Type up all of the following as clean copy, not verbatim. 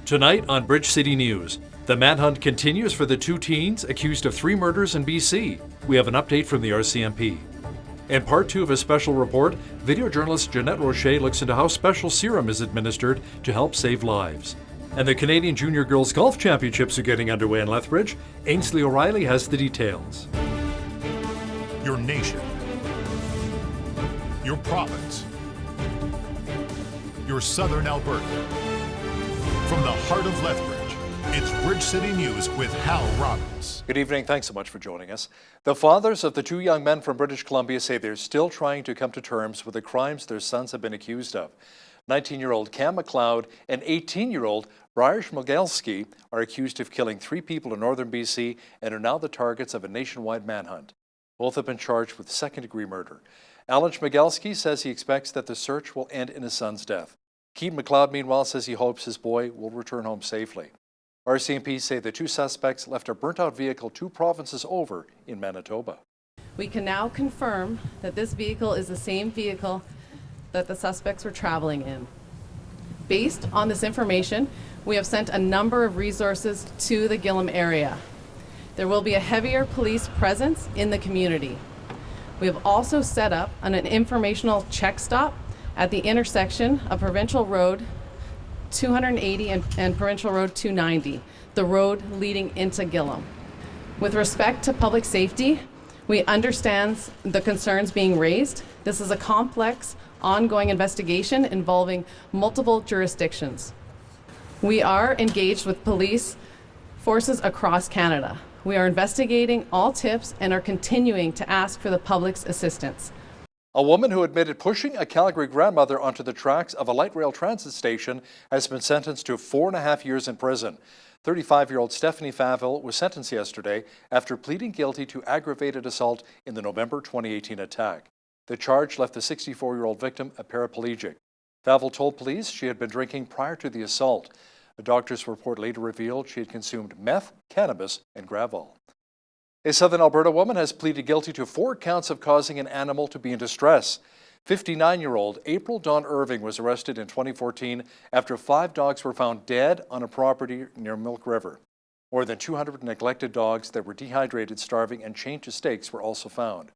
Tonight on Bridge City News, the manhunt continues for the two teens accused of 3 murders in BC. We have an update from the RCMP. In part 2 of a special report, video journalist Jeanette Rocher looks into how special serum is administered to help save lives. And the Canadian Junior Girls Golf Championships are getting underway in Lethbridge. Ainsley O'Reilly has the details. Your nation, your province, your southern Alberta. From the heart of Lethbridge, it's Bridge City News with Hal Robbins. Good evening. Thanks so much for joining us. The fathers of the 2 young men from British Columbia say they're still trying to come to terms with the crimes their sons have been accused of. 19-year-old Cam McLeod and 18-year-old Brian Schmigelski are accused of killing 3 people in northern BC and are now the targets of a nationwide manhunt. Both have been charged with second-degree murder. Alan Schmigelski says he expects that the search will end in his son's death. Keaton McLeod, meanwhile, says he hopes his boy will return home safely. RCMP say the 2 suspects left a burnt-out vehicle 2 provinces over in Manitoba. We can now confirm that this vehicle is the same vehicle that the suspects were traveling in. Based on this information, we have sent a number of resources to the Gillam area. There will be a heavier police presence in the community. We have also set up an informational check stop at the intersection of Provincial Road 280 and Provincial Road 290, the road leading into Gillam. With respect to public safety, we understand the concerns being raised. This is a complex, ongoing investigation involving multiple jurisdictions. We are engaged with police forces across Canada. We are investigating all tips and are continuing to ask for the public's assistance. A woman who admitted pushing a Calgary grandmother onto the tracks of a light rail transit station has been sentenced to 4.5 years in prison. 35-year-old Stephanie Faville was sentenced yesterday after pleading guilty to aggravated assault in the November 2018 attack. The charge left the 64-year-old victim a paraplegic. Faville told police she had been drinking prior to the assault. A doctor's report later revealed she had consumed meth, cannabis, and Gravol. A southern Alberta woman has pleaded guilty to 4 counts of causing an animal to be in distress. 59-year-old April Dawn Irving was arrested in 2014 after 5 dogs were found dead on a property near Milk River. More than 200 neglected dogs that were dehydrated, starving, and chained to stakes were also found.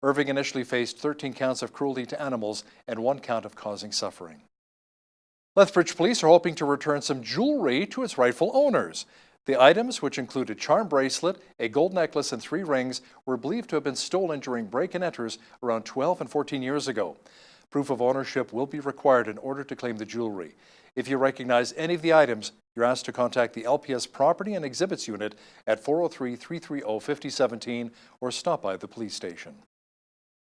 Irving initially faced 13 counts of cruelty to animals and 1 count of causing suffering. Lethbridge police are hoping to return some jewelry to its rightful owners. The items, which include a charm bracelet, a gold necklace, and 3 rings, were believed to have been stolen during break-and-enters around 12 and 14 years ago. Proof of ownership will be required in order to claim the jewelry. If you recognize any of the items, you're asked to contact the LPS Property and Exhibits Unit at 403-330-5017 or stop by the police station.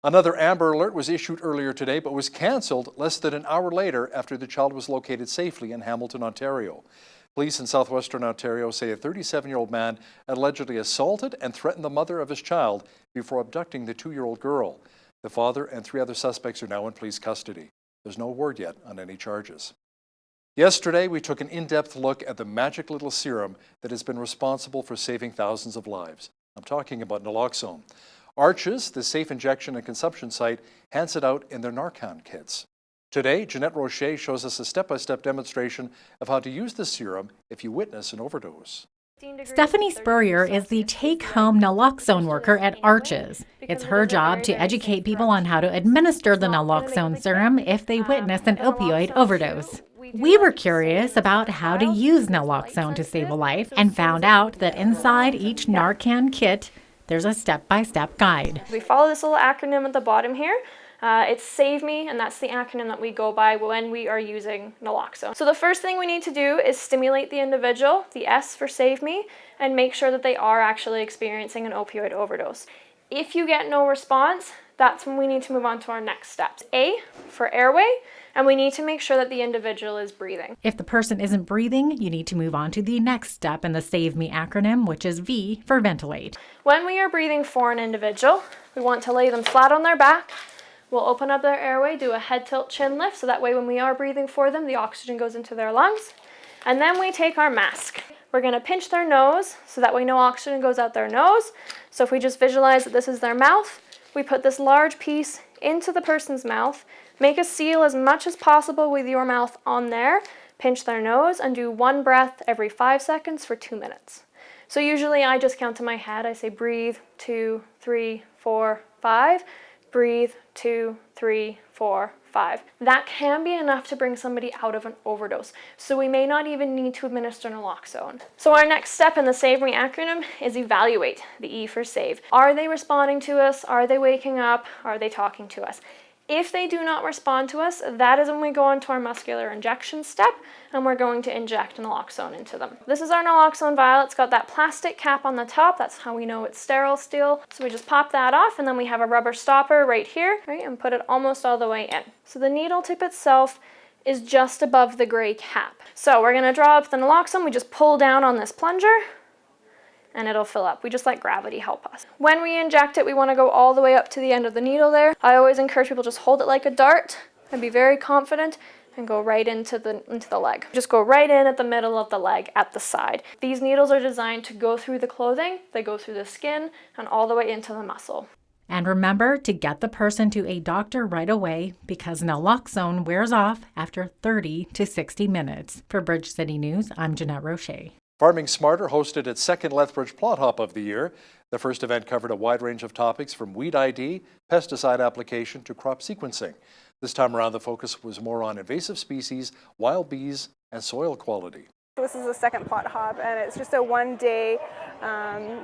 Another Amber Alert was issued earlier today but was cancelled less than an hour later after the child was located safely in Hamilton, Ontario. Police in southwestern Ontario say a 37-year-old man allegedly assaulted and threatened the mother of his child before abducting the 2-year-old girl. The father and 3 other suspects are now in police custody. There's no word yet on any charges. Yesterday, we took an in-depth look at the magic little serum that has been responsible for saving thousands of lives. I'm talking about naloxone. Arches, the safe injection and consumption site, hands it out in their Narcan kits. Today, Jeanette Rocher shows us a step-by-step demonstration of how to use the serum if you witness an overdose. Stephanie Spurrier is the take-home naloxone worker at Arches. It's her job to educate people on how to administer the naloxone serum if they witness an opioid overdose. We were curious about how to use naloxone to save a life and found out that inside each Narcan kit, there's a step-by-step guide. We follow this little acronym at the bottom here. It's SAVE ME, and that's the acronym that we go by when we are using naloxone. So the first thing we need to do is stimulate the individual, the S for SAVE ME, and make sure that they are actually experiencing an opioid overdose. If you get no response, that's when we need to move on to our next steps. A for airway, and we need to make sure that the individual is breathing. If the person isn't breathing, you need to move on to the next step in the SAVE ME acronym, which is V for ventilate. When we are breathing for an individual, we want to lay them flat on their back. We'll open up their airway, do a head tilt chin lift, so that way when we are breathing for them, the oxygen goes into their lungs. And then we take our mask. We're going to pinch their nose, so that way no oxygen goes out their nose. So if we just visualize that this is their mouth, we put this large piece into the person's mouth, make a seal as much as possible with your mouth on there, pinch their nose, and do 1 breath every 5 seconds for 2 minutes. So usually I just count in my head. I say breathe, 2, 3, 4, 5. Breathe, 2, 3, 4, 5. That can be enough to bring somebody out of an overdose. So we may not even need to administer naloxone. So our next step in the SAVE ME acronym is evaluate, the E for save. Are they responding to us? Are they waking up? Are they talking to us? If they do not respond to us, that is when we go on to our muscular injection step, and we're going to inject naloxone into them. This is our naloxone vial. It's got that plastic cap on the top. That's how we know it's sterile still. So we just pop that off, and then we have a rubber stopper right here, right, and put it almost all the way in. So the needle tip itself is just above the gray cap. So we're gonna draw up the naloxone. We just pull down on this plunger, and it'll fill up. We just let gravity help us. When we inject it, we want to go all the way up to the end of the needle there. I always encourage people just hold it like a dart and be very confident and go right into the leg. Just go right in at the middle of the leg at the side. These needles are designed to go through the clothing, they go through the skin, and all the way into the muscle. And remember to get the person to a doctor right away because naloxone wears off after 30 to 60 minutes. For Bridge City News, I'm Jeanette Rocher. Farming Smarter hosted its second Lethbridge Plot Hop of the year. The first event covered a wide range of topics from weed ID, pesticide application to crop sequencing. This time around, the focus was more on invasive species, wild bees, and soil quality. This is the second Plot Hop, and it's just a one-day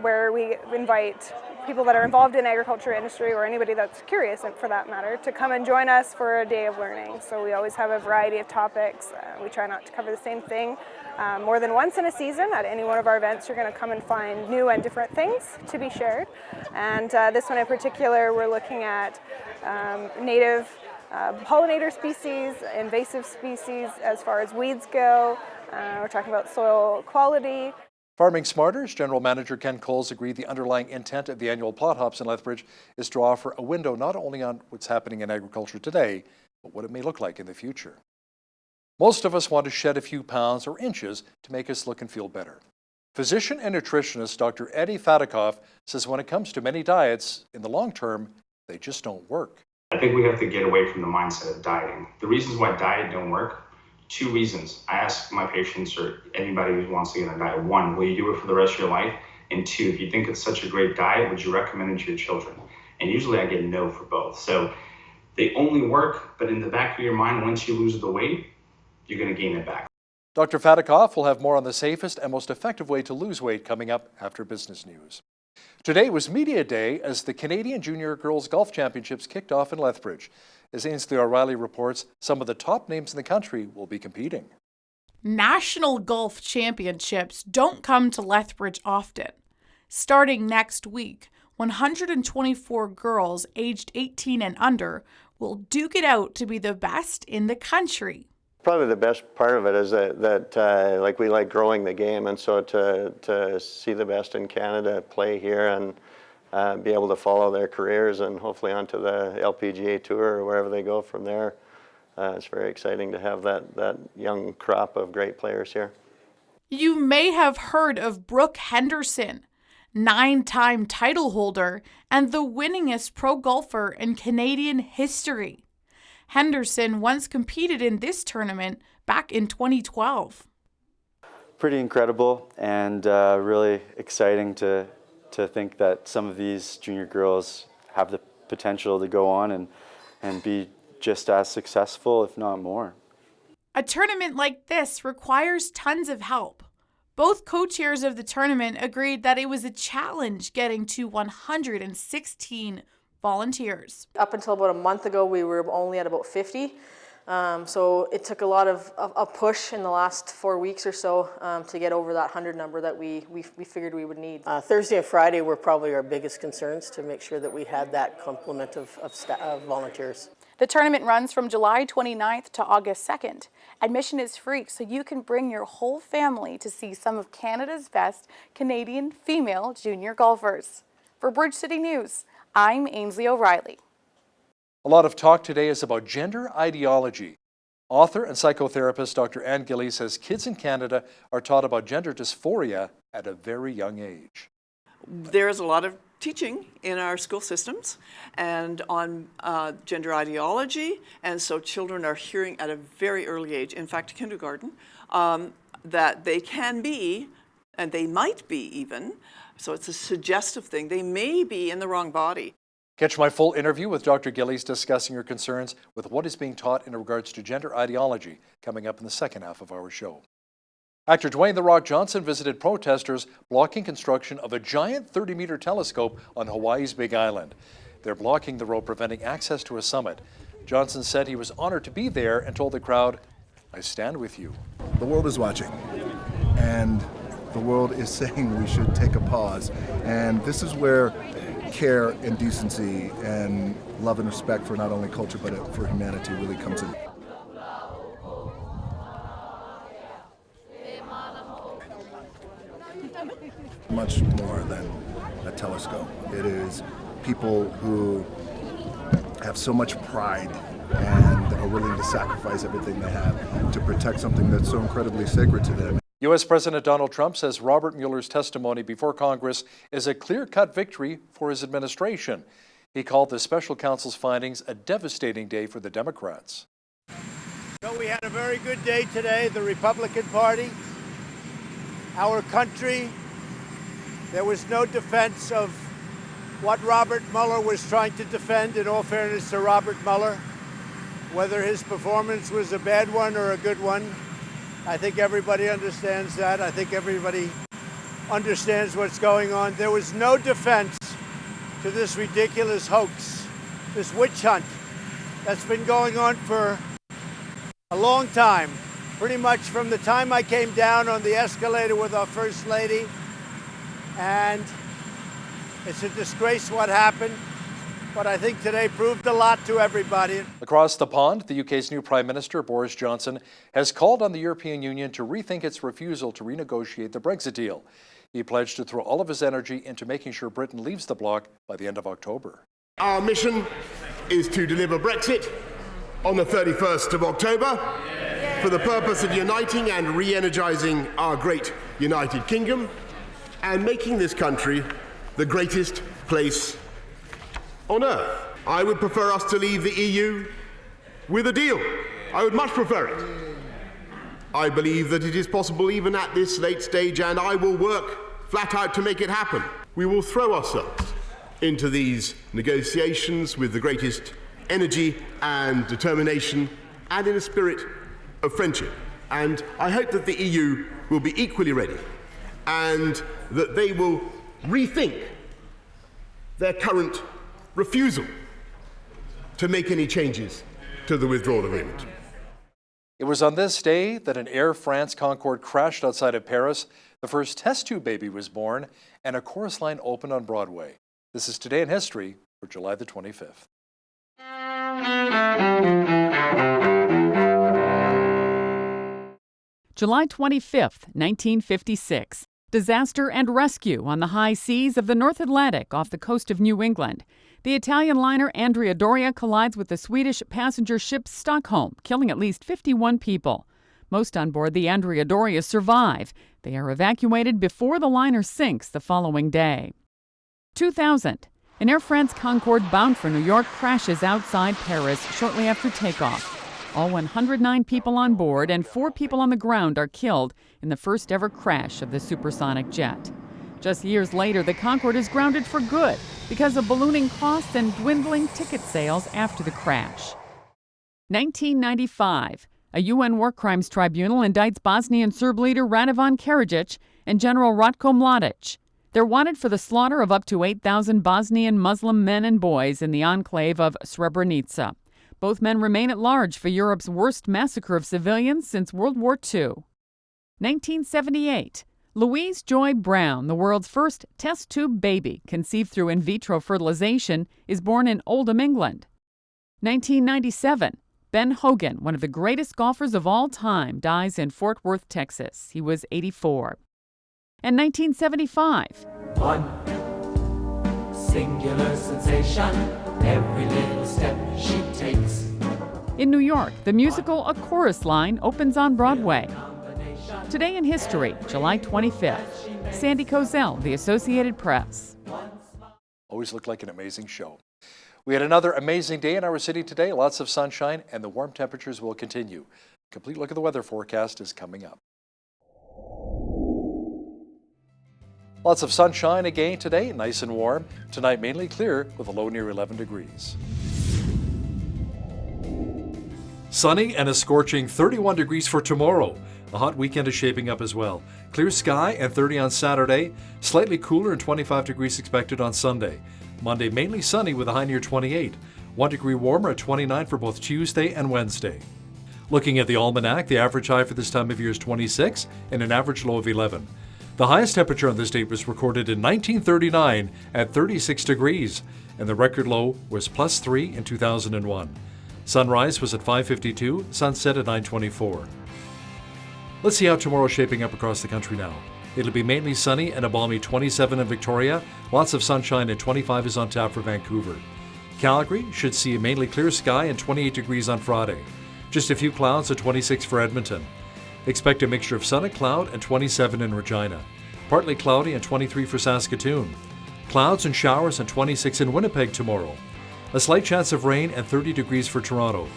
where we invite people that are involved in agriculture industry or anybody that's curious, for that matter, to come and join us for a day of learning. So we always have a variety of topics. We try not to cover the same thing more than once in a season. At any one of our events, you're going to come and find new and different things to be shared. And this one in particular, we're looking at native pollinator species, invasive species as far as weeds go. We're talking about soil quality. Farming Smarter's General Manager Ken Coles agreed the underlying intent of the annual Plot Hops in Lethbridge is to offer a window not only on what's happening in agriculture today, but what it may look like in the future. Most of us want to shed a few pounds or inches to make us look and feel better. Physician and nutritionist Dr. Eddie Fadikoff says when it comes to many diets, in the long term, they just don't work. I think we have to get away from the mindset of dieting. The reasons why diet don't work, 2 reasons. I ask my patients or anybody who wants to get on a diet, 1, will you do it for the rest of your life? And 2, if you think it's such a great diet, would you recommend it to your children? And usually I get no for both. So they only work, but in the back of your mind, once you lose the weight, you're going to gain it back. Dr. Fadikoff will have more on the safest and most effective way to lose weight coming up after business news. Today was Media Day as the Canadian Junior Girls Golf Championships kicked off in Lethbridge. As Ainsley O'Reilly reports, some of the top names in the country will be competing. National Golf Championships don't come to Lethbridge often. Starting next week, 124 girls aged 18 and under will duke it out to be the best in the country. Probably the best part of it is that like we like growing the game, and so to see the best in Canada play here and be able to follow their careers and hopefully onto the LPGA Tour or wherever they go from there. It's very exciting to have that young crop of great players here. You may have heard of Brooke Henderson, 9-time title holder and the winningest pro golfer in Canadian history. Henderson once competed in this tournament back in 2012. Pretty incredible and really exciting to think that some of these junior girls have the potential to go on and be just as successful, if not more. A tournament like this requires tons of help. Both co-chairs of the tournament agreed that it was a challenge getting to 116 volunteers. Up until about a month ago, we were only at about 50. So it took a lot of a push in the last 4 weeks or so to get over that 100 number that we figured we would need. Thursday and Friday were probably our biggest concerns to make sure that we had that complement of volunteers. The tournament runs from July 29th to August 2nd. Admission is free, so you can bring your whole family to see some of Canada's best Canadian female junior golfers. For Bridge City News, I'm Ainsley O'Reilly. A lot of talk today is about gender ideology. Author and psychotherapist Dr. Anne Gilly says kids in Canada are taught about gender dysphoria at a very young age. There's a lot of teaching in our school systems and on gender ideology, and so children are hearing at a very early age, in fact kindergarten, that they can be, and they might be even, so it's a suggestive thing, they may be in the wrong body. Catch my full interview with Dr. Gillies discussing her concerns with what is being taught in regards to gender ideology coming up in the second half of our show. Actor Dwayne "The Rock" Johnson visited protesters blocking construction of a giant 30-meter telescope on Hawaii's Big Island. They're blocking the road, preventing access to a summit. Johnson said he was honored to be there and told the crowd, "I stand with you." The world is watching, and the world is saying we should take a pause. And this is where care and decency and love and respect for not only culture but for humanity really comes in. Much more than a telescope. It is people who have so much pride and are willing to sacrifice everything they have to protect something that's so incredibly sacred to them. U.S. President Donald Trump says Robert Mueller's testimony before Congress is a clear-cut victory for his administration. He called the special counsel's findings a devastating day for the Democrats. So we had a very good day today, the Republican Party, our country. There was no defense of what Robert Mueller was trying to defend, in all fairness to Robert Mueller. Whether his performance was a bad one or a good one, I think everybody understands that. I think everybody understands what's going on. There was no defense to this ridiculous hoax, this witch hunt that's been going on for a long time, pretty much from the time I came down on the escalator with our First Lady. And it's a disgrace what happened, but I think today proved a lot to everybody. Across the pond, the UK's new Prime Minister, Boris Johnson, has called on the European Union to rethink its refusal to renegotiate the Brexit deal. He pledged to throw all of his energy into making sure Britain leaves the bloc by the end of October. Our mission is to deliver Brexit on the 31st of October for the purpose of uniting and re-energising our great United Kingdom and making this country the greatest place on earth. I would prefer us to leave the EU with a deal. I would much prefer it. I believe that it is possible even at this late stage, and I will work flat out to make it happen. We will throw ourselves into these negotiations with the greatest energy and determination and in a spirit of friendship. And I hope that the EU will be equally ready and that they will rethink their current refusal to make any changes to the withdrawal agreement. It was on this day that an Air France Concorde crashed outside of Paris, the first test tube baby was born, and a chorus line opened on Broadway. This is Today in History for July the 25th. July 25th, 1956. Disaster and rescue on the high seas of the North Atlantic off the coast of New England. The Italian liner Andrea Doria collides with the Swedish passenger ship Stockholm, killing at least 51 people. Most on board the Andrea Doria survive. They are evacuated before the liner sinks the following day. 2000. An Air France Concorde bound for New York crashes outside Paris shortly after takeoff. All 109 people on board and 4 people on the ground are killed in the first ever crash of the supersonic jet. Just years later, the Concorde is grounded for good because of ballooning costs and dwindling ticket sales after the crash. 1995. A UN War Crimes Tribunal indicts Bosnian Serb leader Radovan Karadzic and General Ratko Mladic. They're wanted for the slaughter of up to 8,000 Bosnian Muslim men and boys in the enclave of Srebrenica. Both men remain at large for Europe's worst massacre of civilians since World War II. 1978. Louise Joy Brown, the world's first test tube baby conceived through in vitro fertilization, is born in Oldham, England. 1997. Ben Hogan, one of the greatest golfers of all time, dies in Fort Worth, Texas. He was 84. And 1975. One singular sensation, every little step she takes. In New York, the musical A Chorus Line opens on Broadway. Today in History, July 25th. Sandy Kozel, The Associated Press. Always looked like an amazing show. We had another amazing day in our city today. Lots of sunshine, and the warm temperatures will continue. A complete look at the weather forecast is coming up. Lots of sunshine again today, nice and warm. Tonight mainly clear with a low near 11 degrees. Sunny and a scorching 31 degrees for tomorrow. A hot weekend is shaping up as well. Clear sky and 30 on Saturday. Slightly cooler and 25 degrees expected on Sunday. Monday mainly sunny with a high near 28. 1 degree warmer at 29 for both Tuesday and Wednesday. Looking at the almanac, the average high for this time of year is 26 and an average low of 11. The highest temperature on this date was recorded in 1939 at 36 degrees, and the record low was +3 in 2001. Sunrise was at 5:52, sunset at 9:24. Let's see how tomorrow's shaping up across the country now. It'll be mainly sunny and a balmy 27 in Victoria. Lots of sunshine and 25 is on tap for Vancouver. Calgary should see a mainly clear sky and 28 degrees on Friday. Just a few clouds at 26 for Edmonton. Expect a mixture of sun and cloud and 27 in Regina. Partly cloudy and 23 for Saskatoon. Clouds and showers and 26 in Winnipeg tomorrow. A slight chance of rain and 30 degrees for Toronto.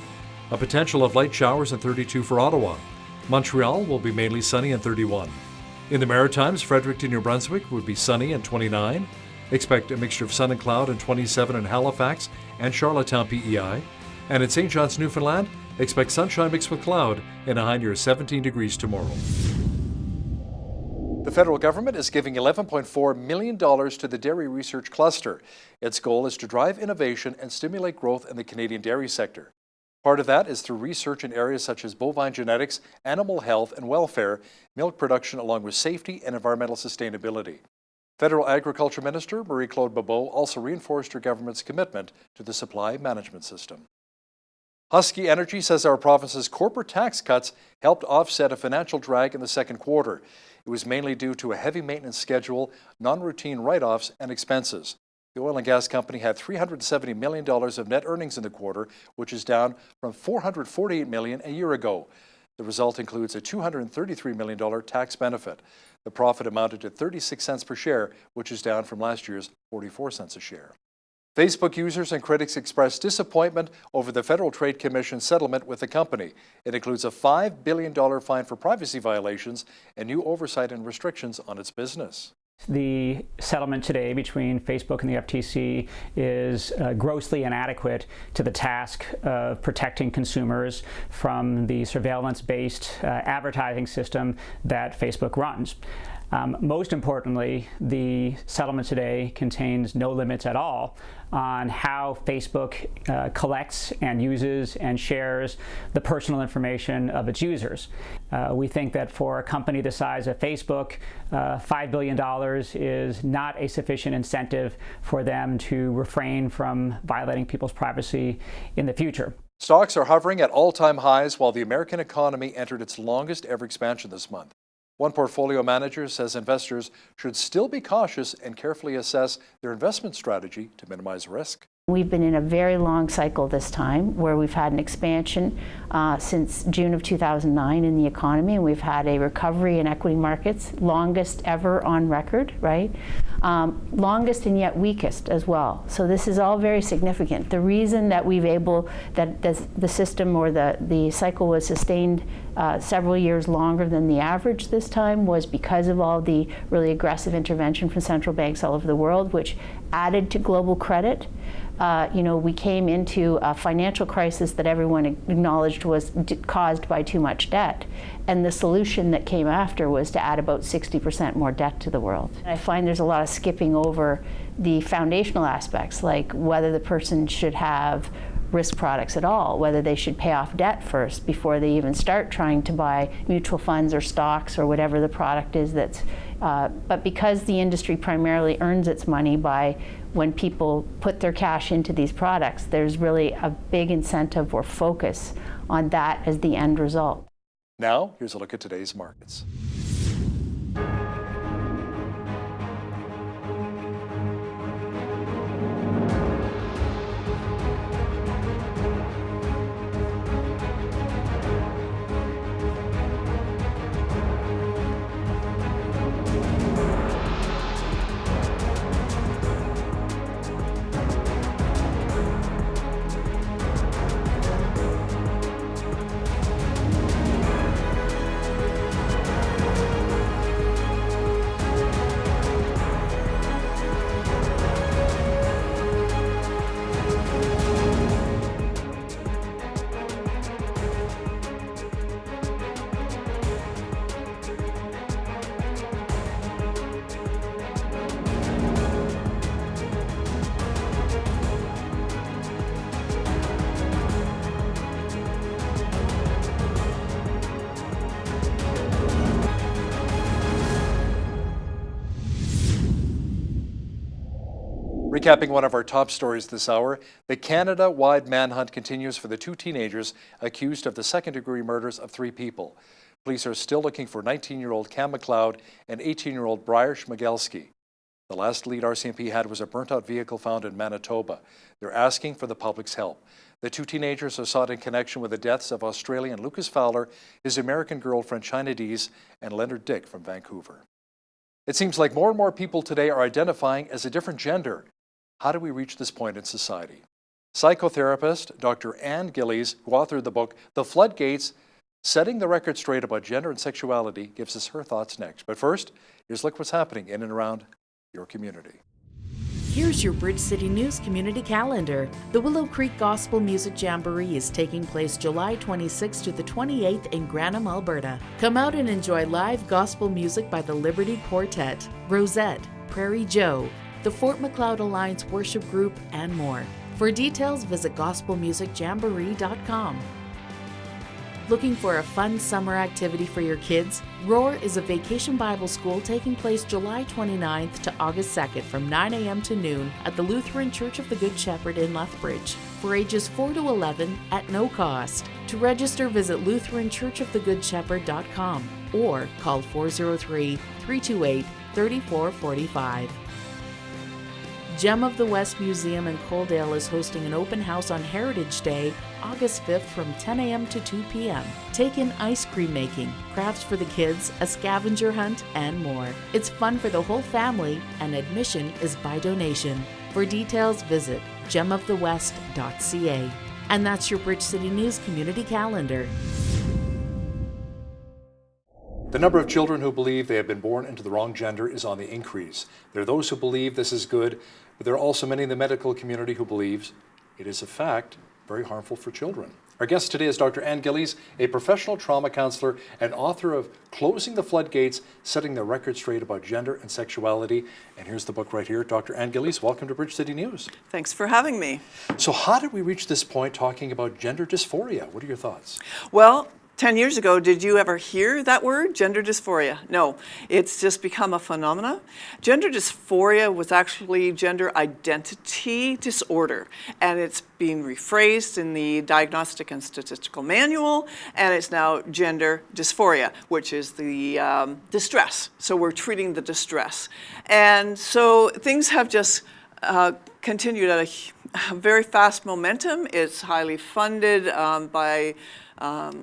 A potential of light showers and 32 for Ottawa. Montreal will be mainly sunny and 31. In the Maritimes, Fredericton, New Brunswick would be sunny and 29. Expect a mixture of sun and cloud and 27 in Halifax and Charlottetown, PEI. And in St. John's, Newfoundland, expect sunshine mixed with cloud and a high near 17 degrees tomorrow. The federal government is giving $11.4 million to the Dairy Research Cluster. Its goal is to drive innovation and stimulate growth in the Canadian dairy sector. Part of that is through research in areas such as bovine genetics, animal health and welfare, milk production, along with safety and environmental sustainability. Federal Agriculture Minister Marie-Claude Bebeau also reinforced her government's commitment to the supply management system. Husky Energy says our province's corporate tax cuts helped offset a financial drag in the second quarter. It was mainly due to a heavy maintenance schedule, non-routine write-offs, and expenses. The oil and gas company had $370 million of net earnings in the quarter, which is down from $448 million a year ago. The result includes a $233 million tax benefit. The profit amounted to 36 cents per share, which is down from last year's 44 cents a share. Facebook users and critics expressed disappointment over the Federal Trade Commission settlement with the company. It includes a $5 billion fine for privacy violations and new oversight and restrictions on its business. The settlement today between Facebook and the FTC is grossly inadequate to the task of protecting consumers from the surveillance-based advertising system that Facebook runs. Most importantly, the settlement today contains no limits at all on how Facebook collects and uses and shares the personal information of its users. We think that for a company the size of Facebook, $5 billion is not a sufficient incentive for them to refrain from violating people's privacy in the future. Stocks are hovering at all-time highs while the American economy entered its longest ever expansion this month. One portfolio manager says investors should still be cautious and carefully assess their investment strategy to minimize risk. We've been in a very long cycle this time where we've had an expansion since June of 2009 in the economy, and we've had a recovery in equity markets, longest ever on record, right? Longest and yet weakest as well. So this is all very significant. The reason that the system or the cycle was sustained several years longer than the average this time was because of all the really aggressive intervention from central banks all over the world, which added to global credit. We came into a financial crisis that everyone acknowledged was caused by too much debt. And the solution that came after was to add about 60% more debt to the world. I find there's a lot of skipping over the foundational aspects, like whether the person should have risk products at all, whether they should pay off debt first before they even start trying to buy mutual funds or stocks or whatever the product is that's, but because the industry primarily earns its money by when people put their cash into these products, there's really a big incentive or focus on that as the end result. Now, here's a look at today's markets. Recapping one of our top stories this hour, the Canada-wide manhunt continues for the two teenagers accused of the second-degree murders of 3 people. Police are still looking for 19-year-old Cam McLeod and 18-year-old Briar Schmigelski. The last lead RCMP had was a burnt-out vehicle found in Manitoba. They're asking for the public's help. The 2 teenagers are sought in connection with the deaths of Australian Lucas Fowler, his American girlfriend China Dees, and Leonard Dick from Vancouver. It seems like more and more people today are identifying as a different gender. How do we reach this point in society? Psychotherapist Dr. Ann Gillies, who authored the book The Floodgates, Setting the Record Straight About Gender and Sexuality, gives us her thoughts next. But first, here's a look what's happening in and around your community. Here's your Bridge City News community calendar. The Willow Creek Gospel Music Jamboree is taking place July 26th to the 28th in Granham, Alberta. Come out and enjoy live gospel music by the Liberty Quartet, Rosette, Prairie Joe, the Fort Macleod Alliance Worship Group, and more. For details, visit gospelmusicjamboree.com. Looking for a fun summer activity for your kids? Roar is a vacation Bible school taking place July 29th to August 2nd from 9 a.m. to noon at the Lutheran Church of the Good Shepherd in Lethbridge for ages 4 to 11 at no cost. To register, visit LutheranChurchofTheGoodShepherd.com or call 403-328-3445. Gem of the West Museum in Coaldale is hosting an open house on Heritage Day, August 5th from 10 a.m. to 2 p.m. Take in ice cream making, crafts for the kids, a scavenger hunt, and more. It's fun for the whole family, and admission is by donation. For details, visit gemofthewest.ca. And that's your Bridge City News community calendar. The number of children who believe they have been born into the wrong gender is on the increase. There are those who believe this is good, but there are also many in the medical community who believes it is, a fact, very harmful for children. Our guest today is Dr. Ann Gillies, a professional trauma counselor and author of Closing the Floodgates, Setting the Record Straight About Gender and Sexuality. And here's the book right here. Dr. Ann Gillies, welcome to Bridge City News. Thanks for having me. So how did we reach this point talking about gender dysphoria? What are your thoughts? Well, 10 years ago, did you ever hear that word, gender dysphoria? No, it's just become a phenomena. Gender dysphoria was actually gender identity disorder, and it's being rephrased in the Diagnostic and Statistical Manual, and it's now gender dysphoria, which is the distress. So we're treating the distress. And so things have just continued at a very fast momentum. It's highly funded by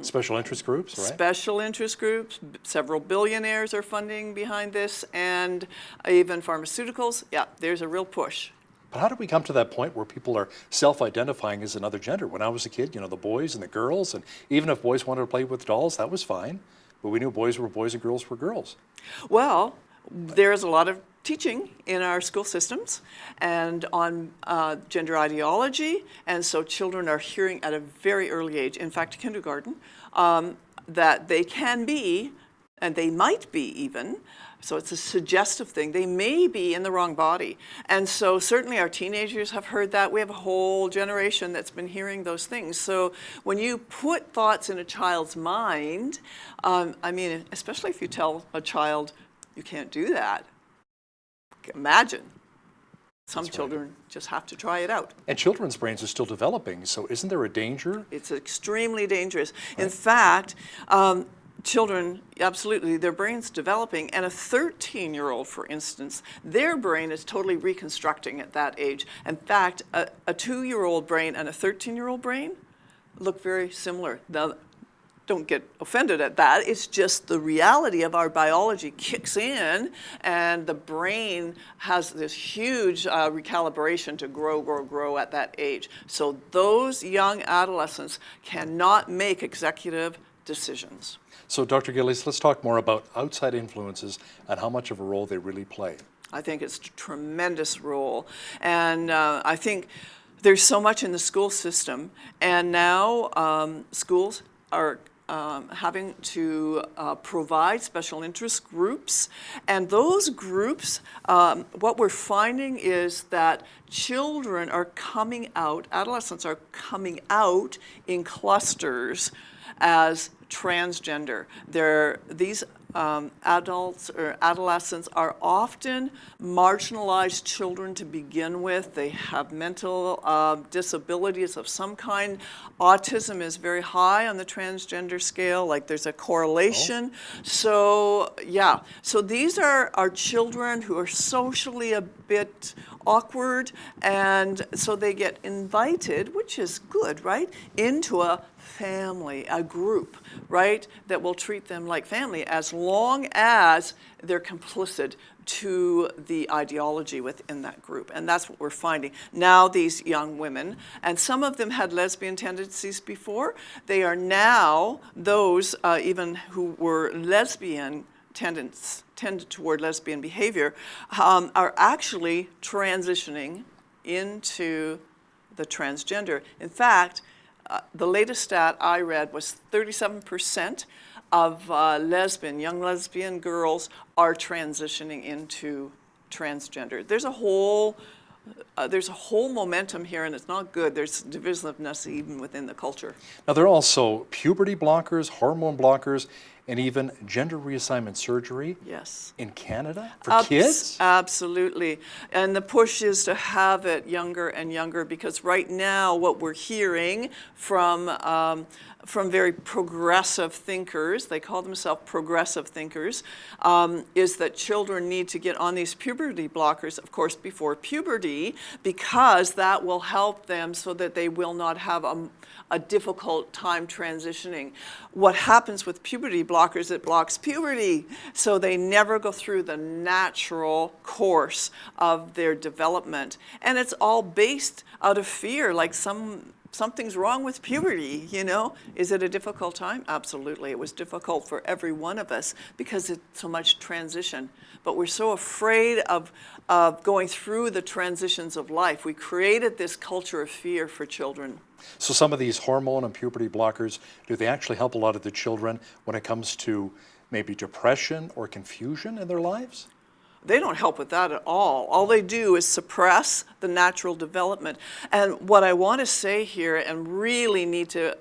special interest groups, right? Special interest groups. Several billionaires are funding behind this, and even pharmaceuticals. Yeah, there's a real push. But how did we come to that point where people are self-identifying as another gender? When I was a kid, you know, the boys and the girls, and even if boys wanted to play with dolls, that was fine. But we knew boys were boys and girls were girls. Well, there's a lot of teaching in our school systems and on gender ideology, and so children are hearing at a very early age, in fact kindergarten, that they can be, and they might be even, so it's a suggestive thing, they may be in the wrong body. And so certainly our teenagers have heard that. We have a whole generation that's been hearing those things. So when you put thoughts in a child's mind, I mean, especially if you tell a child you can't do that, imagine. Some children just have to try it out. And children's brains are still developing, so isn't there a danger? It's extremely dangerous. Right. In fact, children, absolutely, their brain's developing, and a 13-year-old, for instance, their brain is totally reconstructing at that age. In fact, a 2-year-old brain and a 13-year-old brain look very similar. Now, don't get offended at that. It's just the reality of our biology kicks in, and the brain has this huge recalibration to grow at that age. So those young adolescents cannot make executive decisions. So Dr. Gillies, let's talk more about outside influences and how much of a role they really play. I think it's a tremendous role. And I think there's so much in the school system, and now schools are having to provide special interest groups. And those groups, what we're finding is that children are coming out, adolescents are coming out in clusters as transgender. These adults or adolescents are often marginalized children to begin with. They have mental disabilities of some kind. Autism is very high on the transgender scale, like there's a correlation. So yeah, so these are children who are socially a bit awkward, and so they get invited, which is good, right, into a family, a group, right, that will treat them like family as long as they're complicit to the ideology within that group. And that's what we're finding. Now these young women, and some of them had lesbian tendencies before, they are now those even who were lesbian tended toward lesbian behavior, are actually transitioning into the transgender. In fact, the latest stat I read was 37% of young lesbian girls are transitioning into transgender. There's a whole momentum here, and it's not good. There's divisiveness even within the culture. Now, there are also puberty blockers, hormone blockers, and even gender reassignment surgery. Yes. In Canada for kids? Absolutely. And the push is to have it younger and younger, because right now what we're hearing from very progressive thinkers, they call themselves progressive thinkers, is that children need to get on these puberty blockers, of course, before puberty, because that will help them so that they will not have a difficult time transitioning. What happens with puberty blockers, it blocks puberty, so they never go through the natural course of their development. And it's all based out of fear, like something's wrong with puberty, you know? Is it a difficult time? Absolutely. It was difficult for every one of us because it's so much transition. But we're so afraid of going through the transitions of life. We created this culture of fear for children. So some of these hormone and puberty blockers, do they actually help a lot of the children when it comes to maybe depression or confusion in their lives? They don't help with that at all. All they do is suppress the natural development. And what I want to say here, and really need to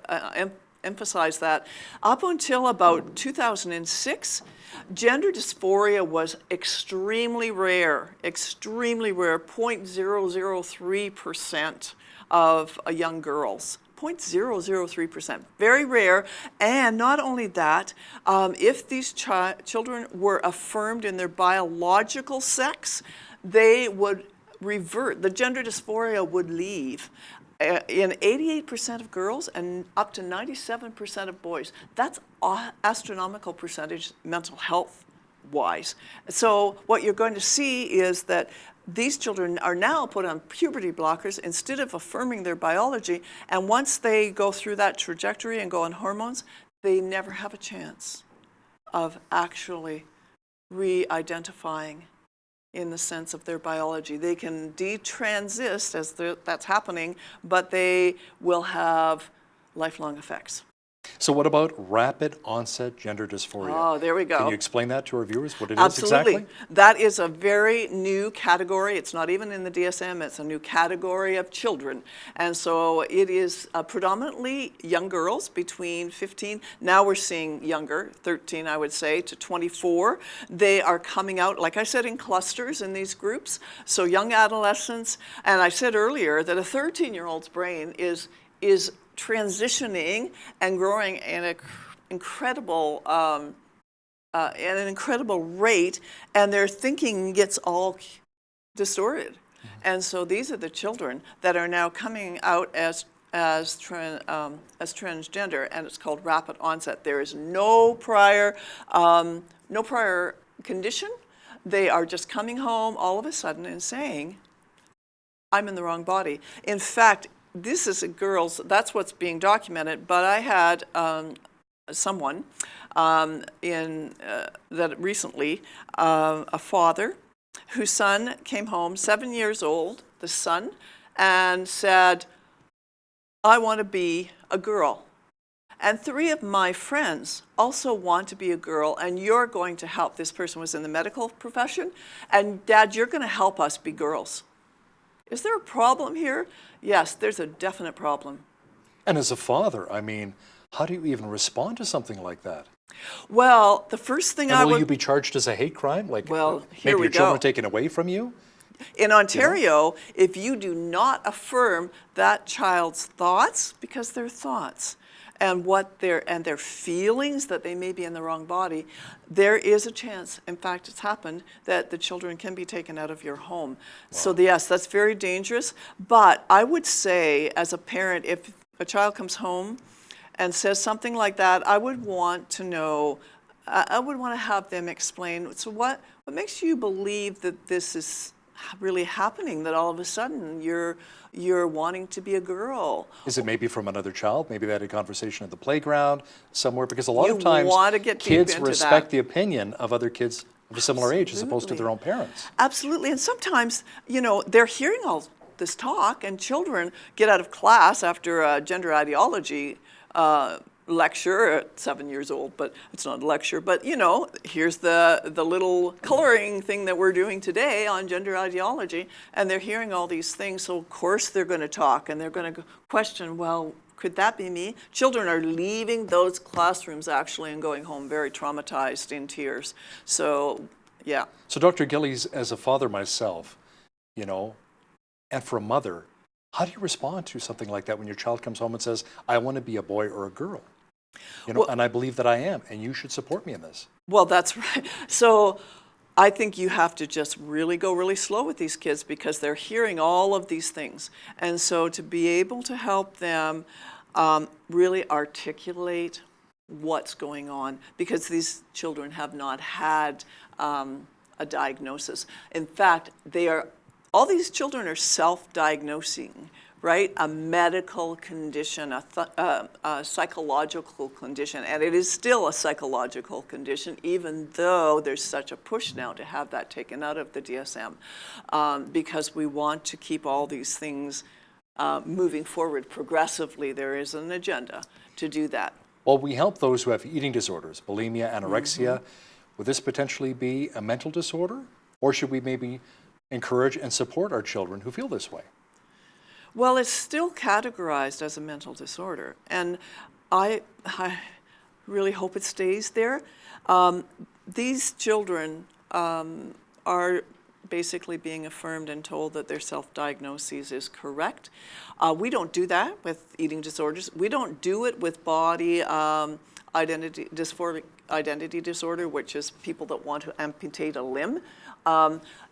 emphasize that, up until about 2006, gender dysphoria was extremely rare, 0.003% of young girls. 0.003%, very rare. And not only that, if these children were affirmed in their biological sex, they would revert, the gender dysphoria would leave. In 88% of girls and up to 97% of boys. That's astronomical percentage mental health wise. So what you're going to see is that these children are now put on puberty blockers instead of affirming their biology, and once they go through that trajectory and go on hormones, they never have a chance of actually re-identifying in the sense of their biology. They can detransist as that's happening, but they will have lifelong effects. So what about rapid onset gender dysphoria? Oh, there we go. Can you explain that to our viewers, what it Absolutely. is exactly? That is a very new category. It's not even in the DSM. It's a new category of children. And so it is predominantly young girls between 15, now we're seeing younger, 13 I would say, to 24. They are coming out, like I said, in clusters in these groups. So young adolescents, and I said earlier that a 13-year-old's brain is transitioning and growing in an incredible rate, and their thinking gets all distorted. And so these are the children that are now coming out as transgender, and it's called rapid onset. There is no prior condition. They are just coming home all of a sudden and saying, I'm in the wrong body. In fact, this is a girl's, that's what's being documented, but I had someone that recently, a father whose son came home, 7 years old, the son, and said, I want to be a girl. And 3 of my friends also want to be a girl, and you're going to help. This person was in the medical profession, and Dad, you're going to help us be girls. Is there a problem here? Yes, there's a definite problem. And as a father, I mean, how do you even respond to something like that? Well, the first thing And I will would... you be charged as a hate crime? Like, Well, here maybe we your children go. taken away from you? In Ontario, if you do not affirm that child's thoughts, because they're thoughts, and their feelings that they may be in the wrong body, there is a chance, in fact it's happened, that the children can be taken out of your home. Wow. So yes, that's very dangerous. But I would say, as a parent, if a child comes home and says something like that, I would want to know, I would want to have them explain, so what makes you believe that this is really happening, that all of a sudden you're wanting to be a girl? Is it maybe from another child? Maybe they had a conversation at the playground somewhere? Because a lot of You times want to get deep kids into respect that. the opinion of other kids of a similar age as opposed to their own parents. Absolutely. And sometimes, they're hearing all this talk, and children get out of class after a gender ideology lecture at 7 years old, but it's not a lecture, but here's the little coloring thing that we're doing today on gender ideology, and they're hearing all these things, so of course they're going to talk, and they're going to question, well, could that be me? Children are leaving those classrooms actually and going home very traumatized, in tears. So, yeah. So Dr. Gillies, as a father myself, and for a mother, how do you respond to something like that when your child comes home and says, I want to be a boy or a girl? And I believe that I am, and you should support me in this. Well, that's right. So I think you have to just go really slow with these kids, because they're hearing all of these things. And so to be able to help them really articulate what's going on, because these children have not had a diagnosis. In fact, all these children are self-diagnosing, right? A medical condition, a psychological condition, and it is still a psychological condition, even though there's such a push now to have that taken out of the DSM, because we want to keep all these things moving forward progressively. There is an agenda to do that. Well, we help those who have eating disorders, bulimia, anorexia. Would this potentially be a mental disorder? Or should we maybe encourage and support our children who feel this way? Well, it's still categorized as a mental disorder, and I really hope it stays there. These children are basically being affirmed and told that their self-diagnosis is correct. We don't do that with eating disorders. We don't do it with body identity disorder, which is people that want to amputate a limb.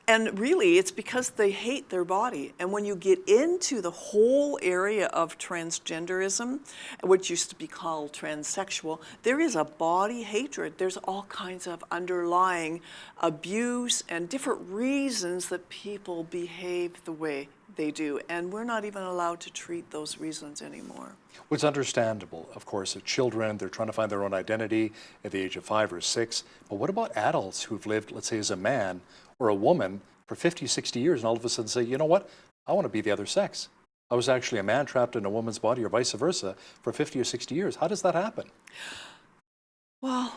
And really, it's because they hate their body. And when you get into the whole area of transgenderism, which used to be called transsexual, there is a body hatred. There's all kinds of underlying abuse and different reasons that people behave the way they do. And we're not even allowed to treat those reasons anymore. Well, it's understandable, of course, that children, they're trying to find their own identity at the age of 5 or 6. But what about adults who've lived, let's say, as a man or a woman for 50, 60 years and all of a sudden say, you know what, I want to be the other sex. I was actually a man trapped in a woman's body or vice versa for 50 or 60 years. How does that happen? Well,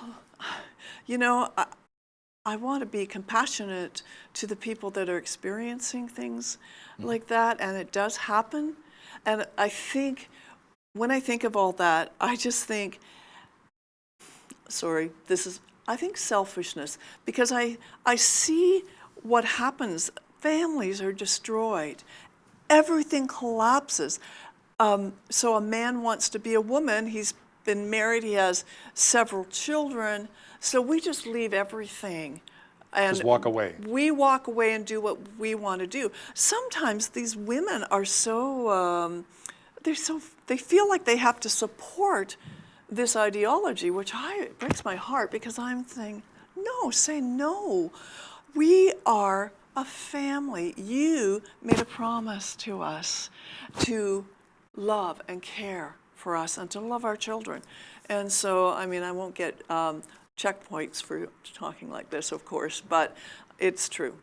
I want to be compassionate to the people that are experiencing things like that, and it does happen. And I think, when I think of all that, I just think, I think selfishness, because I see what happens. Families are destroyed. Everything collapses. So a man wants to be a woman. He's been married. He has several children. So we just leave everything. And just walk away. We walk away and do what we want to do. Sometimes these women are they feel like they have to support this ideology, which breaks my heart, because I'm saying, no, say no. We are a family. You made a promise to us to love and care for us and to love our children. And so, I won't get checkpoints for talking like this, of course, but it's true.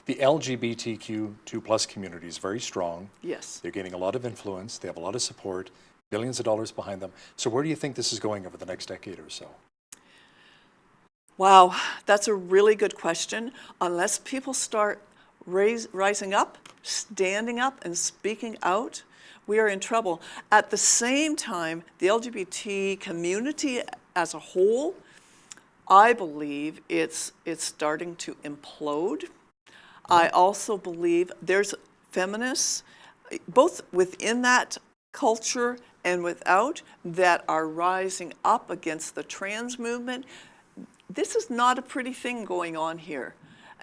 The LGBTQ2+ community is very strong. Yes. They're gaining a lot of influence. They have a lot of support, billions of dollars behind them. So where do you think this is going over the next decade or so? Wow, that's a really good question. Unless people start rising up, standing up, and speaking out, we are in trouble. At the same time, the LGBT community as a whole I believe it's starting to implode. I also believe there's feminists, both within that culture and without, that are rising up against the trans movement. This is not a pretty thing going on here.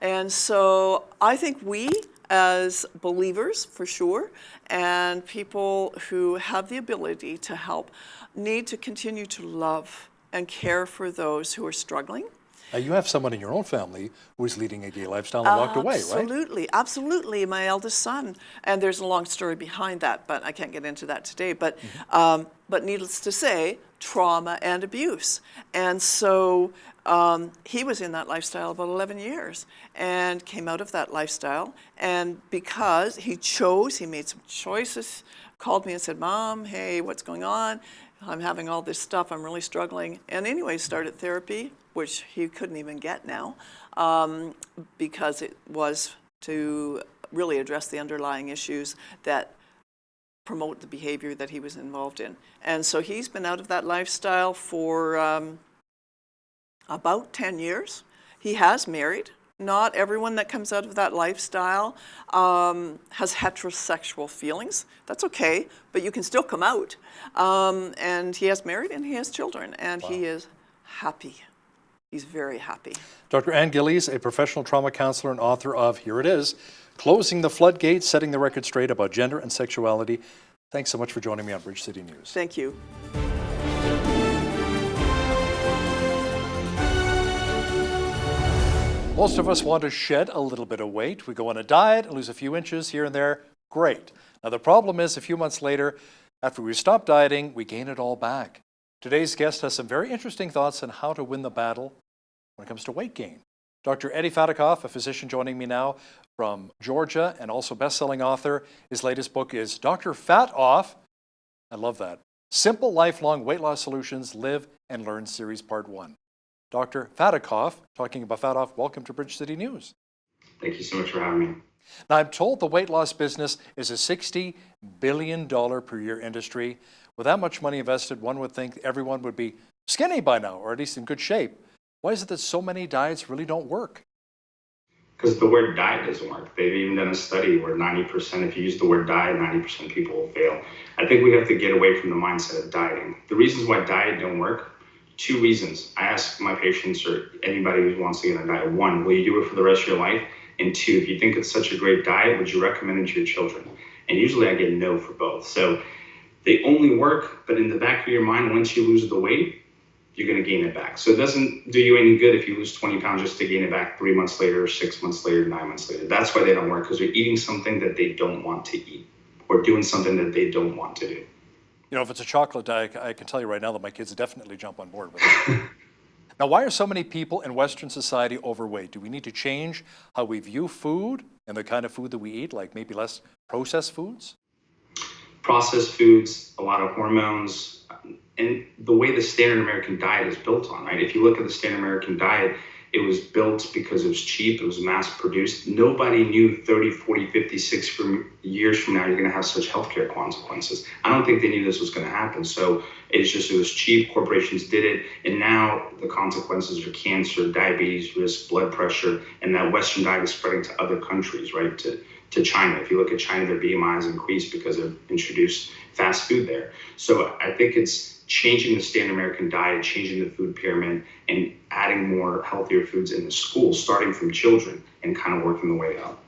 And so I think we, as believers, for sure, and people who have the ability to help, need to continue to love and care for those who are struggling. You have someone in your own family who is leading a gay lifestyle and walked away, right? Absolutely, absolutely. My eldest son, and there's a long story behind that, but I can't get into that today. But needless to say, trauma and abuse. And so he was in that lifestyle about 11 years and came out of that lifestyle. And because he made some choices, called me and said, "Mom, hey, what's going on? I'm having all this stuff, I'm really struggling." And anyway, started therapy, which he couldn't even get now, because it was to really address the underlying issues that promote the behavior that he was involved in. And so he's been out of that lifestyle for about 10 years. He has married. Not everyone that comes out of that lifestyle has heterosexual feelings. That's okay, but you can still come out. And he has married and he has children, and he is happy. He's very happy. Dr. Ann Gillies, a professional trauma counselor and author of, here it is, Closing the Floodgates, Setting the Record Straight About Gender and Sexuality. Thanks so much for joining me on Bridge City News. Thank you. Most of us want to shed a little bit of weight. We go on a diet and lose a few inches here and there. Great. Now the problem is a few months later, after we stop dieting, we gain it all back. Today's guest has some very interesting thoughts on how to win the battle when it comes to weight gain. Dr. Eddie Fatikoff, a physician joining me now from Georgia and also best-selling author. His latest book is Dr. Fat Off. I love that. Simple Lifelong Weight Loss Solutions, Live and Learn Series Part 1. Dr. Fatikoff, talking about Fat Off, welcome to Bridge City News. Thank you so much for having me. Now, I'm told the weight loss business is a $60 billion per year industry. With that much money invested, one would think everyone would be skinny by now, or at least in good shape. Why is it that so many diets really don't work? Because the word diet doesn't work. They've even done a study where 90%, if you use the word diet, 90% of people will fail. I think we have to get away from the mindset of dieting. The reasons why diet don't work, 2 reasons. I ask my patients or anybody who wants to get on a diet, 1, will you do it for the rest of your life? And 2, if you think it's such a great diet, would you recommend it to your children? And usually I get no for both. So they only work, but in the back of your mind, once you lose the weight, you're going to gain it back. So it doesn't do you any good if you lose 20 pounds just to gain it back 3 months later, 6 months later, 9 months later. That's why they don't work, because they're eating something that they don't want to eat or doing something that they don't want to do. You know, if it's a chocolate diet, I can tell you right now that my kids definitely jump on board with it. Now, why are so many people in Western society overweight? Do we need to change how we view food and the kind of food that we eat, like maybe less processed foods? Processed foods, a lot of hormones, and the way the standard American diet is built on, right? If you look at the standard American diet, it was built because it was cheap, it was mass produced. Nobody knew 30, 40, 50, 60 years from now you're gonna have such healthcare consequences. I don't think they knew this was gonna happen. So it was cheap, corporations did it, and now the consequences are cancer, diabetes risk, blood pressure, and that Western diet is spreading to other countries, right? To China. If you look at China, their BMI has increased because they've introduced fast food there. So I think it's changing the standard American diet, changing the food pyramid, and adding more healthier foods in the schools, starting from children and kind of working the way up.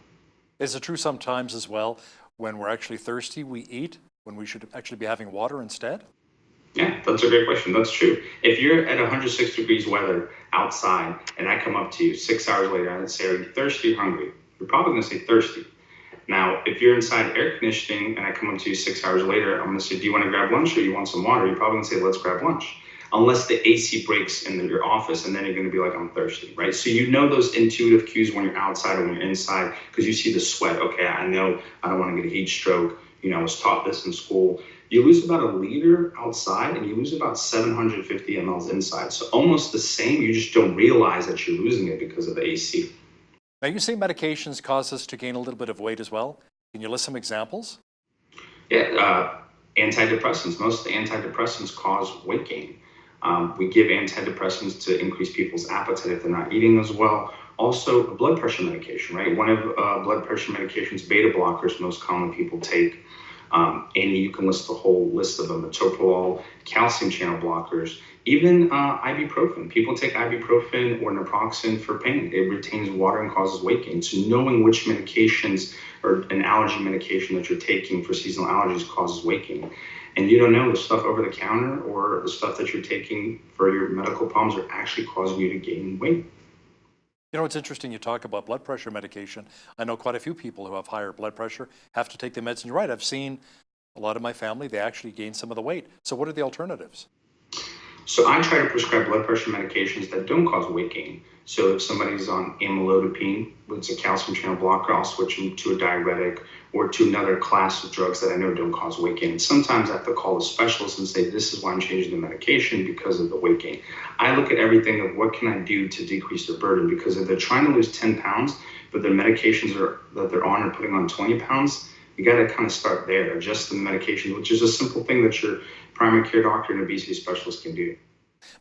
Is it true sometimes as well, when we're actually thirsty, we eat when we should actually be having water instead? Yeah, that's a great question. That's true. If you're at 106 degrees weather outside and I come up to you 6 hours later and I say, are you thirsty or hungry? You're probably going to say thirsty. Now, if you're inside air conditioning and I come up to you 6 hours later, I'm going to say, do you want to grab lunch or you want some water? You're probably going to say, let's grab lunch. Unless the AC breaks in your office, and then you're going to be like, I'm thirsty, right? So you know those intuitive cues when you're outside or when you're inside, because you see the sweat. Okay, I know I don't want to get a heat stroke. You know, I was taught this in school. You lose about 1 liter outside and you lose about 750 mLs inside. So almost the same, you just don't realize that you're losing it because of the AC. Now, you say medications cause us to gain a little bit of weight as well. Can you list some examples? Yeah, antidepressants. Most of the antidepressants cause weight gain. We give antidepressants to increase people's appetite if they're not eating as well. Also, a blood pressure medication, right? One of blood pressure medications, beta blockers, most common people take. And you can list the whole list of them, metoprolol, calcium channel blockers, even ibuprofen. People take ibuprofen or naproxen for pain. It retains water and causes weight gain. So knowing which medications or an allergy medication that you're taking for seasonal allergies causes weight gain. And you don't know the stuff over the counter or the stuff that you're taking for your medical problems are actually causing you to gain weight. You know, it's interesting you talk about blood pressure medication. I know quite a few people who have higher blood pressure have to take the meds. And you're right, I've seen a lot of my family, they actually gain some of the weight. So what are the alternatives? So I try to prescribe blood pressure medications that don't cause weight gain. So if somebody's on amlodipine, which is a calcium channel blocker, I'll switch them to a diuretic or to another class of drugs that I know don't cause weight gain. Sometimes I have to call a specialist and say, this is why I'm changing the medication because of the weight gain. I look at everything of what can I do to decrease their burden, because if they're trying to lose 10 pounds, but their medications that they're on are putting on 20 pounds, you got to kind of start there, adjust the medication, which is a simple thing that your primary care doctor and obesity specialist can do.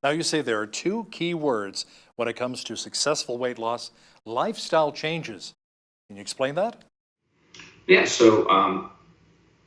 Now you say there are two key words when it comes to successful weight loss: lifestyle changes. Can you explain that? Yeah, so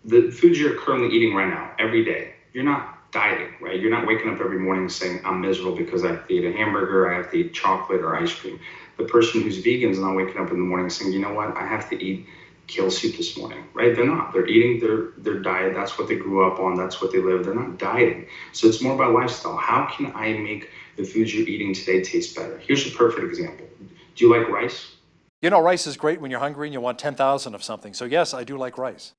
the foods you're currently eating right now, every day, you're not dieting, right? You're not waking up every morning saying, I'm miserable because I have to eat a hamburger, I have to eat chocolate or ice cream. The person who's vegan is not waking up in the morning saying, you know what, I have to eat kale soup this morning, right? They're not. They're eating their diet. That's what they grew up on. That's what they live. They're not dieting. So it's more about lifestyle. How can I make the foods you're eating today taste better? Here's a perfect example. Do you like rice? You know, rice is great when you're hungry and you want 10,000 of something. So yes, I do like rice.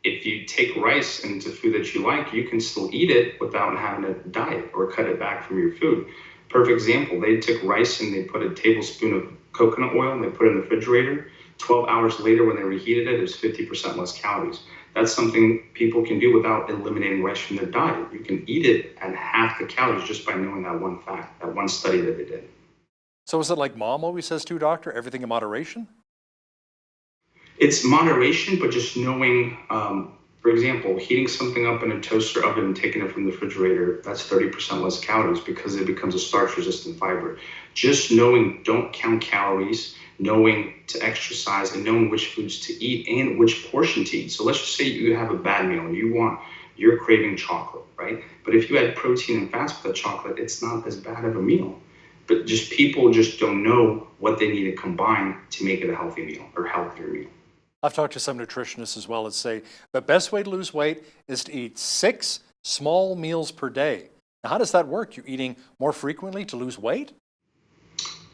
If you take rice and it's a food that you like, you can still eat it without having to diet or cut it back from your food. Perfect example. They took rice and they put a tablespoon of coconut oil and they put it in the refrigerator. 12 hours later, when they reheated it, it was 50% less calories. That's something people can do without eliminating rice from their diet. You can eat it at half the calories just by knowing that one fact, that one study that they did. So is it like mom always says too, doctor, everything in moderation? It's moderation, but just knowing, for example, heating something up in a toaster oven and taking it from the refrigerator, that's 30% less calories because it becomes a starch-resistant fiber. Just knowing, don't count calories, knowing to exercise and knowing which foods to eat and which portion to eat. So let's just say you have a bad meal and you're craving chocolate, right? But if you add protein and fats with that chocolate, it's not as bad of a meal. But just people just don't know what they need to combine to make it a healthy meal or healthier meal. I've talked to some nutritionists as well that say the best way to lose weight is to eat 6 small meals per day. Now, how does that work? You're eating more frequently to lose weight?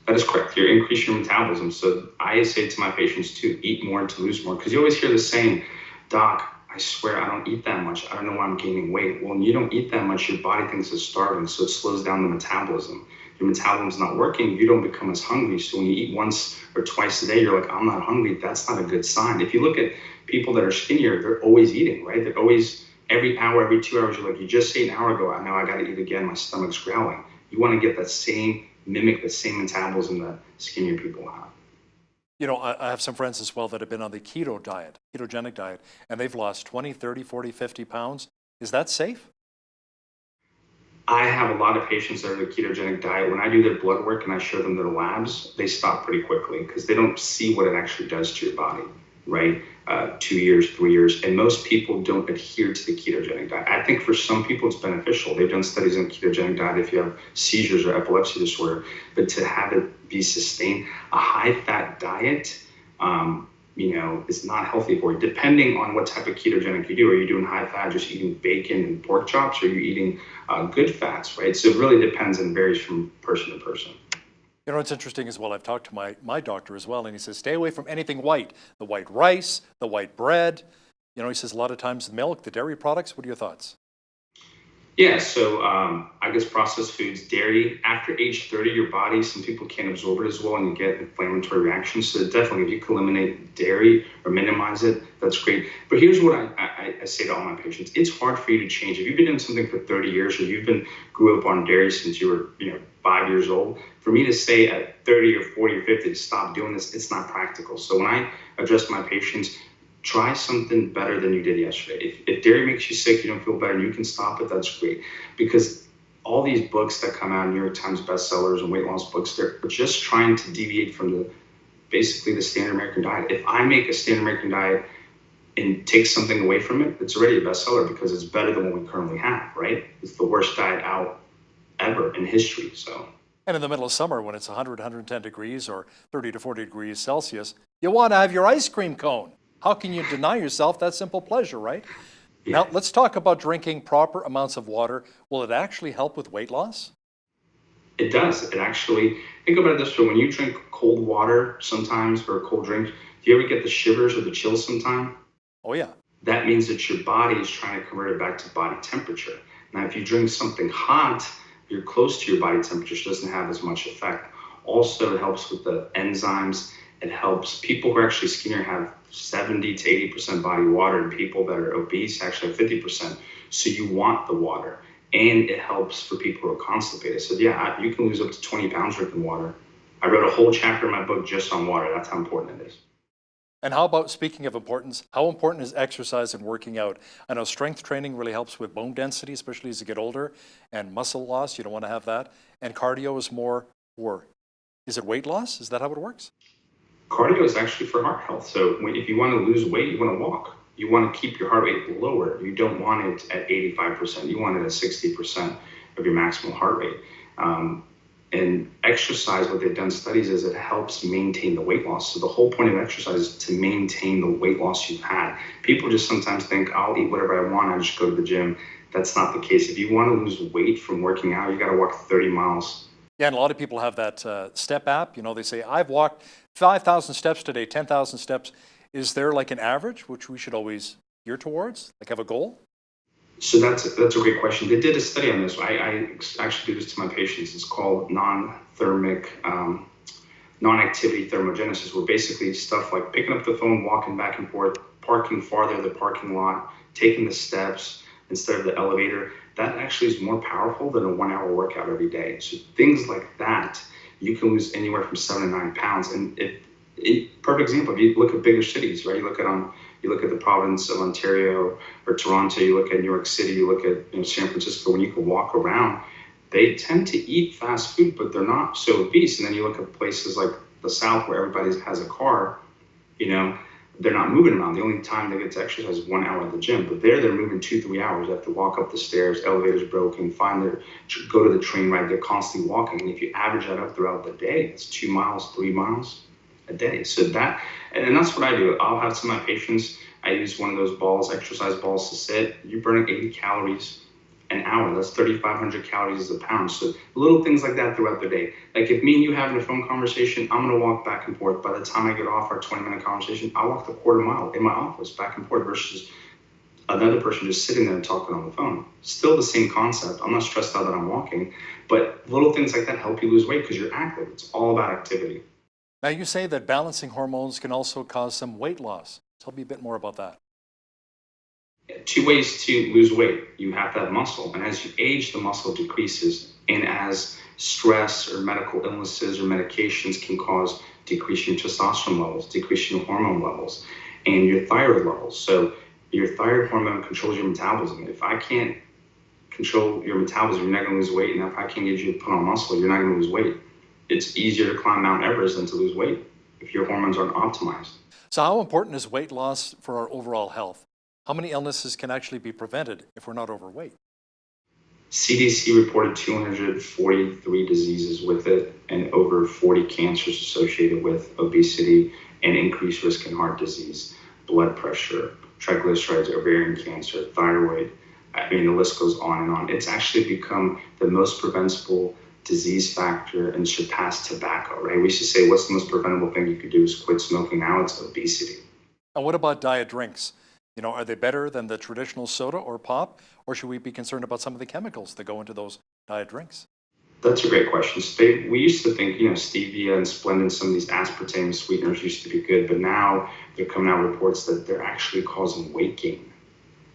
That is correct. You're increasing your metabolism. So I say to my patients to eat more to lose more, because you always hear the saying, Doc, I swear I don't eat that much. I don't know why I'm gaining weight. Well, when you don't eat that much, your body thinks it's starving, so it slows down the metabolism. Your metabolism's not working, you don't become as hungry. So when you eat once or twice a day, you're like, I'm not hungry. That's not a good sign. If you look at people that are skinnier, they're always eating, right? They're always, every hour, every 2 hours, you're like, you just ate an hour ago, now I got to eat again, my stomach's growling. You want to get that same, mimic the same metabolism that skinnier people have. You know, I have some friends as well that have been on the keto diet, ketogenic diet, and they've lost 20, 30, 40, 50 pounds. Is that safe? I have a lot of patients that are on the ketogenic diet. When I do their blood work and I show them their labs, they stop pretty quickly because they don't see what it actually does to your body, right? 2 years, 3 years. And most people don't adhere to the ketogenic diet. I think for some people it's beneficial. They've done studies on ketogenic diet if you have seizures or epilepsy disorder, but to have it be sustained, a high-fat diet, is not healthy for you. Depending on what type of ketogenic you do, are you doing high fat, just eating bacon and pork chops, or are you eating good fats, right? So it really depends and varies from person to person. You know, it's interesting as well. I've talked to my doctor as well, and he says, stay away from anything white. The white rice, the white bread. You know, he says a lot of times the milk, the dairy products. What are your thoughts? Yeah, so I guess processed foods, dairy, after age 30, your body, some people can't absorb it as well and you get inflammatory reactions. So definitely, if you can eliminate dairy or minimize it, that's great. But here's what I say to all my patients. It's hard for you to change. If you've been doing something for 30 years or grew up on dairy since you were 5 years old, for me to say at 30 or 40 or 50 to stop doing this, it's not practical. So when I address my patients, try something better than you did yesterday. If dairy makes you sick, you don't feel better, and you can stop it, that's great. Because all these books that come out, New York Times bestsellers and weight loss books, they're just trying to deviate from basically the standard American diet. If I make a standard American diet and take something away from it, it's already a bestseller because it's better than what we currently have, right? It's the worst diet out ever in history, so. And in the middle of summer, when it's 100, 110 degrees or 30 to 40 degrees Celsius, you want to have your ice cream cone. How can you deny yourself that simple pleasure, right? Yeah. Now, let's talk about drinking proper amounts of water. Will it actually help with weight loss? It does. It actually, think about it this way. When you drink cold water sometimes, or a cold drink, do you ever get the shivers or the chills sometime? Oh, yeah. That means that your body is trying to convert it back to body temperature. Now, if you drink something hot, you're close to your body temperature, so it doesn't have as much effect. Also, it helps with the enzymes. It helps people who are actually skinnier have 70 to 80% body water, and people that are obese actually have 50%. So you want the water, and it helps for people who are constipated. So yeah, you can lose up to 20 pounds drinking water. I wrote a whole chapter in my book just on water. That's how important it is. And how about, speaking of importance, how important is exercise and working out? I know strength training really helps with bone density, especially as you get older, and muscle loss. You don't want to have that. And cardio is more for, is it weight loss? Is that how it works? Cardio is actually for heart health. So if you want to lose weight, you want to walk. You want to keep your heart rate lower. You don't want it at 85%. You want it at 60% of your maximal heart rate. And exercise, what they've done studies is it helps maintain the weight loss. So the whole point of exercise is to maintain the weight loss you've had. People just sometimes think, I'll eat whatever I want, I just go to the gym. That's not the case. If you want to lose weight from working out, you got to walk 30 miles. Yeah, and a lot of people have that step app. You know, they say, I've walked 5,000 steps today, 10,000 steps. Is there like an average, which we should always gear towards, like have a goal? So that's a great question. They did a study on this. I actually do this to my patients. It's called non-activity thermogenesis, where basically stuff like picking up the phone, walking back and forth, parking farther the parking lot, taking the steps instead of the elevator, that actually is more powerful than a 1 hour workout every day. So things like that, you can lose anywhere from 7 to 9 pounds. And perfect example, if you look at bigger cities, right? You look at the province of Ontario or Toronto, you look at New York City, you look at San Francisco, when you can walk around, they tend to eat fast food, but they're not so obese. And then you look at places like the South where everybody has a car, they're not moving around. The only time they get to exercise is 1 hour at the gym, but they're moving 2-3 hours. They have to walk up the stairs, elevators broken, go to the train ride. They're constantly walking. And if you average that up throughout the day, it's 2 miles, 3 miles a day. So that's what I do. I'll have some of my patients, I use one of those balls, exercise balls to sit. You're burning 80 calories an hour. That's 3,500 calories a pound. So little things like that throughout the day. Like if me and you having a phone conversation, I'm going to walk back and forth. By the time I get off our 20-minute conversation, I'll walk the quarter mile in my office back and forth versus another person just sitting there and talking on the phone. Still the same concept. I'm not stressed out that I'm walking, but little things like that help you lose weight because you're active. It's all about activity. Now you say that balancing hormones can also cause some weight loss. Tell me a bit more about that. 2 ways to lose weight. You have to have muscle, and as you age, the muscle decreases. And as stress or medical illnesses or medications can cause decrease in testosterone levels, decrease in hormone levels, and your thyroid levels. So your thyroid hormone controls your metabolism. If I can't control your metabolism, you're not going to lose weight. And if I can't get you to put on muscle, you're not going to lose weight. It's easier to climb Mount Everest than to lose weight if your hormones aren't optimized. So how important is weight loss for our overall health? How many illnesses can actually be prevented if we're not overweight? CDC reported 243 diseases with it and over 40 cancers associated with obesity and increased risk in heart disease, blood pressure, triglycerides, ovarian cancer, thyroid. I mean, the list goes on and on. It's actually become the most preventable disease factor and surpassed tobacco, right? We used to say, what's the most preventable thing you could do is quit smoking. Now it's obesity. And what about diet drinks? Are they better than the traditional soda or pop? Or should we be concerned about some of the chemicals that go into those diet drinks? That's a great question. We used to think, stevia and Splenda and some of these aspartame sweeteners used to be good, but now they're coming out reports that they're actually causing weight gain.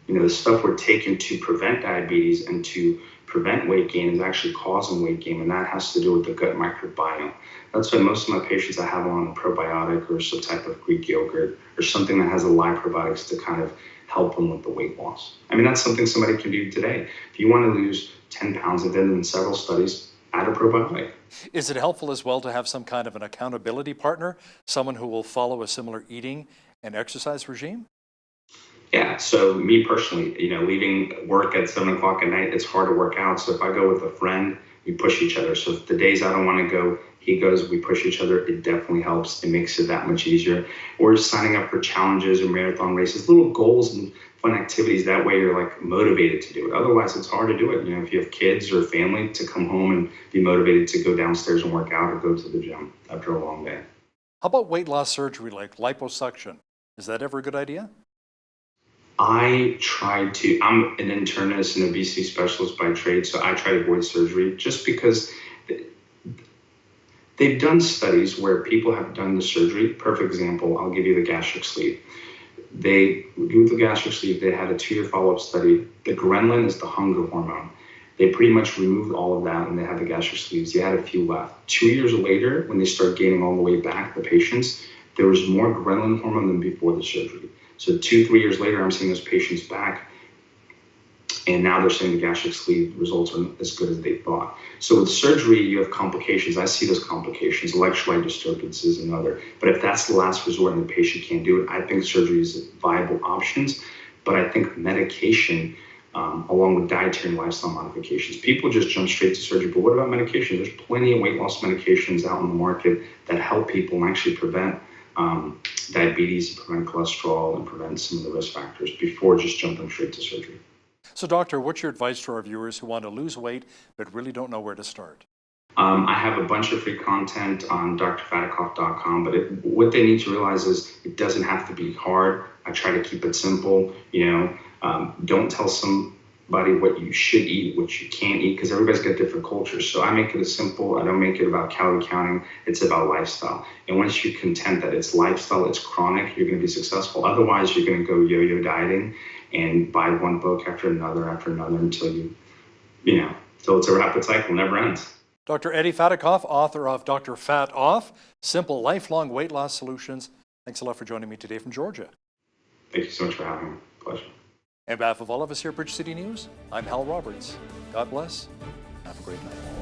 The stuff we're taking to prevent diabetes and to prevent weight gain is actually causing weight gain, and that has to do with the gut microbiome. That's why most of my patients I have on a probiotic or some type of Greek yogurt or something that has a live probiotics to kind of help them with the weight loss. I mean, that's something somebody can do today. If you want to lose 10 pounds, and then in several studies, add a probiotic. Is it helpful as well to have some kind of an accountability partner, someone who will follow a similar eating and exercise regime? Yeah, so me personally, leaving work at 7 o'clock at night, it's hard to work out. So if I go with a friend, we push each other. So if the days I don't want to go, he goes, we push each other. It definitely helps. It makes it that much easier. Or signing up for challenges or marathon races, little goals and fun activities. That way you're like motivated to do it. Otherwise, it's hard to do it. If you have kids or family, to come home and be motivated to go downstairs and work out or go to the gym after a long day. How about weight loss surgery like liposuction? Is that ever a good idea? I'm an internist and obesity specialist by trade, so I try to avoid surgery just because they've done studies where people have done the surgery. Perfect example, I'll give you the gastric sleeve. They removed the gastric sleeve, they had a 2-year follow-up study. The ghrelin is the hunger hormone. They pretty much removed all of that when they had the gastric sleeves. They had a few left. 2 years later, when they started gaining all the way back, the patients, there was more ghrelin hormone than before the surgery. So 2-3 years later, I'm seeing those patients back, and now they're saying the gastric sleeve results aren't as good as they thought. So with surgery, you have complications. I see those complications, electrolyte disturbances and other. But if that's the last resort and the patient can't do it, I think surgery is viable options. But I think medication, along with dietary and lifestyle modifications, people just jump straight to surgery. But what about medication? There's plenty of weight loss medications out in the market that help people and actually prevent diabetes, prevent cholesterol, and prevent some of the risk factors before just jumping straight to surgery. So, doctor, what's your advice to our viewers who want to lose weight but really don't know where to start? I have a bunch of free content on drfatikoff.com, but what they need to realize is it doesn't have to be hard. I try to keep it simple. Don't tell somebody what you should eat, what you can't eat, because everybody's got different cultures. So I make it as simple. I don't make it about calorie counting. It's about lifestyle. And once you're content that it's lifestyle, it's chronic, you're going to be successful. Otherwise, you're going to go yo-yo dieting and buy one book after another until till it's a rapid cycle, never ends. Dr. Eddie Fatikoff, author of Dr. Fat Off, Simple Lifelong Weight Loss Solutions. Thanks a lot for joining me today from Georgia. Thank you so much for having me. Pleasure. On behalf of all of us here at Bridge City News, I'm Hal Roberts. God bless. Have a great night.